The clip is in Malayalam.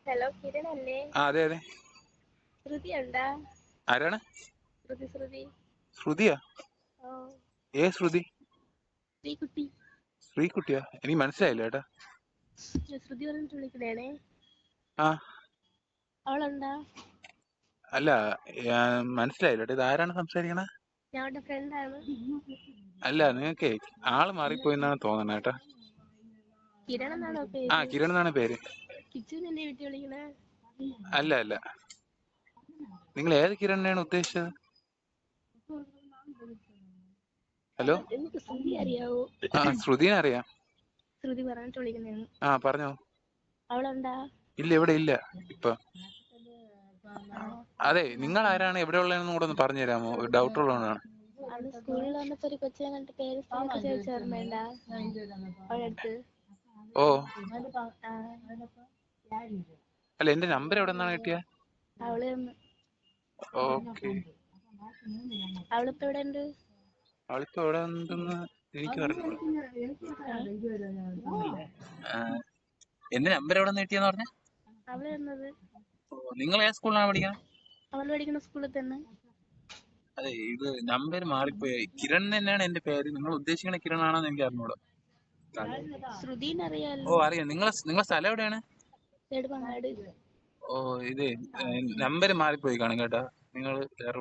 ഹലോ കിരൺ അല്ലേ? അതെ അതെ. ശ്രുതി ഉണ്ടാ? ആരാണ്? ശ്രുതി. ശ്രുതിയാ? ഓ, ശ്രുതി? ശ്രീകുട്ടി. ശ്രീകുട്ടിയാ? എനിക്ക് മനസ്സിലായില്ല ഏട്ടാ. ശ്രുതി പറഞ്ഞിട്ട് വിളിക്കണേണേ. ആ അവളുണ്ടാ? അല്ല, മനസ്സിലായില്ല ഏട്ടാ. ഇത് ആരാണ് സംസാരിക്കണ? ഞാൻ അവളുടെ ഫ്രണ്ടാണ്. അല്ല, നിങ്ങൾക്കേ ആള് മാറിപ്പോയിന്നാണ് തോന്നണ ഏട്ടാ. കിരൺ എന്നാണോ പേര്? കിരൺ എന്നാണ് പേര്. കിച്ചു നിന്നെ വീട്ടിൽ വിളിക്കണേ? അല്ല അല്ല, നിങ്ങൾ ഏത് കിരണിനെയാണ് ഉദ്ദേശിച്ചത്? ഹലോ. എനിക്ക് ശ്രുതി അറിയാവോ? ശ്രുതിനെ അറിയാം. ശ്രുതി പറഞ്ഞിട്ട് വിളിക്കണേന്ന്. പറഞ്ഞോ. അവളുണ്ടാ? ഇല്ല, ഇവിടെ ഇല്ല ഇപ്പൊ. അതെ, നിങ്ങൾ ആരാണ്, എവിടെ ഉള്ളതെന്ന് കൂടെ ഒന്ന് പറഞ്ഞു തരാമോ? ഒരു ഡൗട്ട് ഉള്ളതാണ്. അന്ന് സ്കൂളിൽ വന്നപ്പോ ഒരു കൊച്ചിനെ കണ്ടിട്ട് പേര് ചോദിച്ച ഓർമ്മയുണ്ടാ? അവളടുത്ത്. ഓ അല്ല, എന്റെ നമ്പർ എവിടെ നിന്നാണ് കിട്ടിയ? അവള് ഓക്കെ. അവളിപ്പോ എവിടെ ഉണ്ട്? അവളിപ്പോ എവിടെ ഉണ്ടെന്ന് എനിക്ക് പറഞ്ഞോളൂ. എന്റെ നമ്പർ എവിടെ നിന്ന് കിട്ടിയെന്ന് പറഞ്ഞ? അവള് എന്നത്? നിങ്ങൾ ഏത് സ്കൂളിലാണ് പഠിക്കുന്നത്? അവള് പഠിക്കുന്ന സ്കൂളിൽ തന്നെ. അതെ, ഇത് നമ്പർ മാറിപ്പോയി. കിരൺ തന്നെയാണ് എന്റെ പേര്. നിങ്ങൾ ഉദ്ദേശിക്കുന്ന കിരൺ ആണെന്ന് എനിക്ക് അറിഞ്ഞൂടാ. ശ്രുതിനെ അറിയാലോ. അറിയാം. നിങ്ങളെ സ്ഥലം എവിടെയാണ്? നെടുമങ്ങാട്. ഇത് നമ്പർ മാറിപ്പോയി കാണും കേട്ടോ. നിങ്ങൾ വേറെ